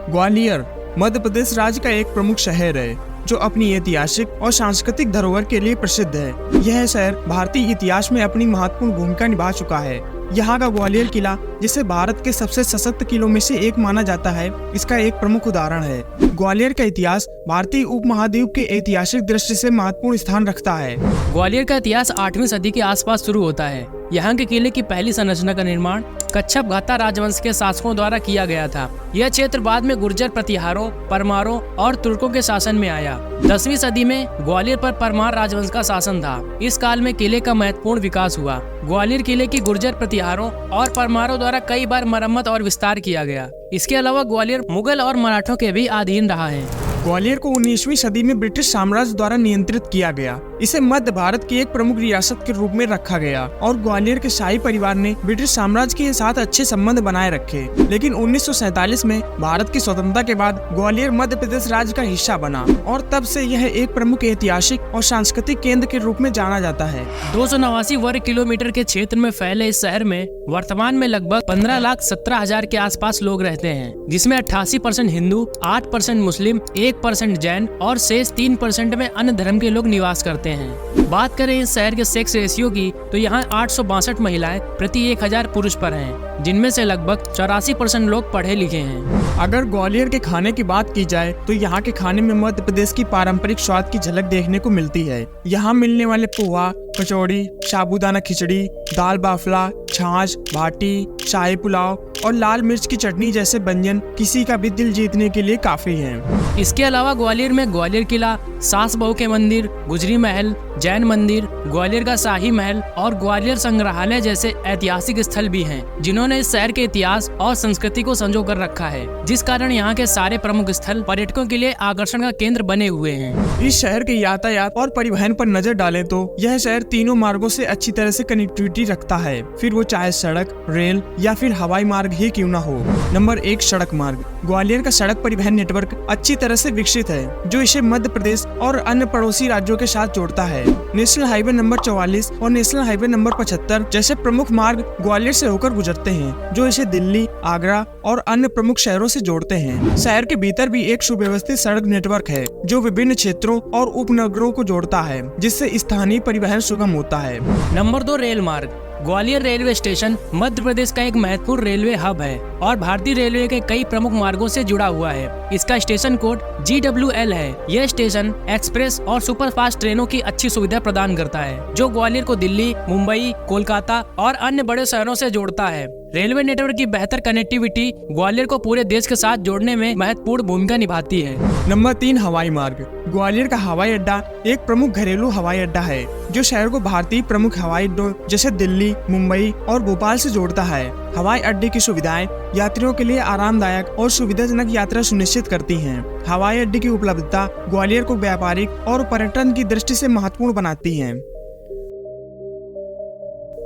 ग्वालियर मध्य प्रदेश राज्य का एक प्रमुख शहर है जो अपनी ऐतिहासिक और सांस्कृतिक धरोहर के लिए प्रसिद्ध है। यह शहर भारतीय इतिहास में अपनी महत्वपूर्ण भूमिका निभा चुका है। यहाँ का ग्वालियर किला, जिसे भारत के सबसे सशक्त किलों में से एक माना जाता है, इसका एक प्रमुख उदाहरण है। ग्वालियर का इतिहास भारतीय उपमहाद्वीप के ऐतिहासिक दृष्टि से महत्वपूर्ण स्थान रखता है। ग्वालियर का इतिहास 8वीं सदी के आसपास शुरू होता है। यहाँ के किले की पहली संरचना का निर्माण कच्छप घाता राजवंश के शासकों द्वारा किया गया था। यह क्षेत्र बाद में गुर्जर प्रतिहारों, परमारों और तुर्कों के शासन में आया। 10वीं सदी में ग्वालियर पर परमार राजवंश का शासन था। इस काल में किले का महत्वपूर्ण विकास हुआ। ग्वालियर किले की गुर्जर प्रतिहारों और परमारों द्वारा कई बार मरम्मत और विस्तार किया गया। इसके अलावा ग्वालियर मुगल और मराठों के भी अधीन रहा है। ग्वालियर को 19वीं सदी में ब्रिटिश साम्राज्य द्वारा नियंत्रित किया गया। इसे मध्य भारत की एक प्रमुख रियासत के रूप में रखा गया और ग्वालियर के शाही परिवार ने ब्रिटिश साम्राज्य के साथ अच्छे संबंध बनाए रखे। लेकिन 1947 में भारत की स्वतंत्रता के बाद ग्वालियर मध्य प्रदेश राज्य का हिस्सा बना और तब से यह एक प्रमुख ऐतिहासिक और सांस्कृतिक केंद्र के रूप में जाना जाता है। 289 वर्ग किलोमीटर के क्षेत्र में फैले इस शहर में वर्तमान में लगभग 15,17,000 के आसपास लोग रहते हैं, जिसमें 88% हिंदू, 8% मुस्लिम, 1% जैन और शेष 3% में अन्य धर्म के लोग निवास करते हैं। बात करें इस शहर के सेक्स रेशियो की, तो यहाँ 862 महिलाएं प्रति 1000 पुरुष पर हैं, जिनमें से लगभग 84% लोग पढ़े लिखे हैं। अगर ग्वालियर के खाने की बात की जाए तो यहाँ के खाने में मध्य प्रदेश की पारंपरिक स्वाद की झलक देखने को मिलती है। यहाँ मिलने वाले पोहा, कचौड़ी, साबूदाना खिचड़ी, दाल बाफला, छाछ, भाटी, शाही पुलाव और लाल मिर्च की चटनी जैसे व्यंजन किसी का भी दिल जीतने के लिए काफी हैं। इसके अलावा ग्वालियर में ग्वालियर किला, सास बहू के मंदिर, गुजरी महल, जैन मंदिर, ग्वालियर का शाही महल और ग्वालियर संग्रहालय जैसे ऐतिहासिक स्थल भी हैं, जिन्होंने इस शहर के इतिहास और संस्कृति को संजो कर रखा है, जिस कारण यहाँ के सारे प्रमुख स्थल पर्यटकों के लिए आकर्षण का केंद्र बने हुए हैं। इस शहर के यातायात और परिवहन पर नजर डालें तो यह शहर तीनों मार्गों से अच्छी तरह से कनेक्टिविटी रखता है, फिर वो चाहे सड़क, रेल या फिर हवाई मार्ग ही क्यों ना हो। नंबर 1, सड़क मार्ग। ग्वालियर का सड़क परिवहन नेटवर्क अच्छी तरह से विकसित है, जो इसे मध्य प्रदेश और अन्य पड़ोसी राज्यों के साथ जोड़ता है। नेशनल हाईवे नंबर 44 और नेशनल हाईवे नंबर 75 जैसे प्रमुख मार्ग ग्वालियर से होकर गुजरते हैं, जो इसे दिल्ली, आगरा और अन्य प्रमुख शहरों से जोड़ते हैं। शहर के भीतर भी एक सुव्यवस्थित सड़क नेटवर्क है, जो विभिन्न क्षेत्रों और उपनगरों को जोड़ता है, जिससे स्थानीय परिवहन सुगम होता है। नंबर 2, रेल मार्ग। ग्वालियर रेलवे स्टेशन मध्य प्रदेश का एक महत्वपूर्ण रेलवे हब है और भारतीय रेलवे के कई प्रमुख मार्गों से जुड़ा हुआ है। इसका स्टेशन कोड GWL है। यह स्टेशन एक्सप्रेस और सुपरफास्ट ट्रेनों की अच्छी सुविधा प्रदान करता है, जो ग्वालियर को दिल्ली, मुंबई, कोलकाता और अन्य बड़े शहरों से जोड़ता है। रेलवे नेटवर्क की बेहतर कनेक्टिविटी ग्वालियर को पूरे देश के साथ जोड़ने में महत्वपूर्ण भूमिका निभाती है। नंबर 3, हवाई मार्ग। ग्वालियर का हवाई अड्डा एक प्रमुख घरेलू हवाई अड्डा है, जो शहर को भारतीय प्रमुख हवाई अड्डों जैसे दिल्ली, मुंबई और भोपाल से जोड़ता है। हवाई अड्डे की सुविधाएं यात्रियों के लिए आरामदायक और सुविधाजनक यात्रा सुनिश्चित करती हैं। हवाई अड्डे की उपलब्धता ग्वालियर को व्यापारिक और पर्यटन की दृष्टि से महत्वपूर्ण बनाती है।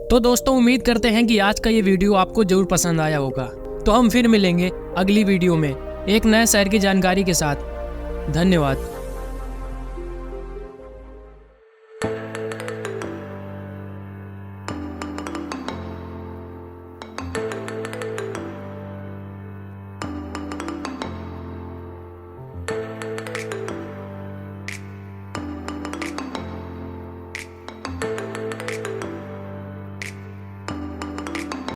तो दोस्तों, उम्मीद करते हैं कि आज का ये वीडियो आपको जरूर पसंद आया होगा। तो हम फिर मिलेंगे अगली वीडियो में एक नए शहर की जानकारी के साथ। धन्यवाद।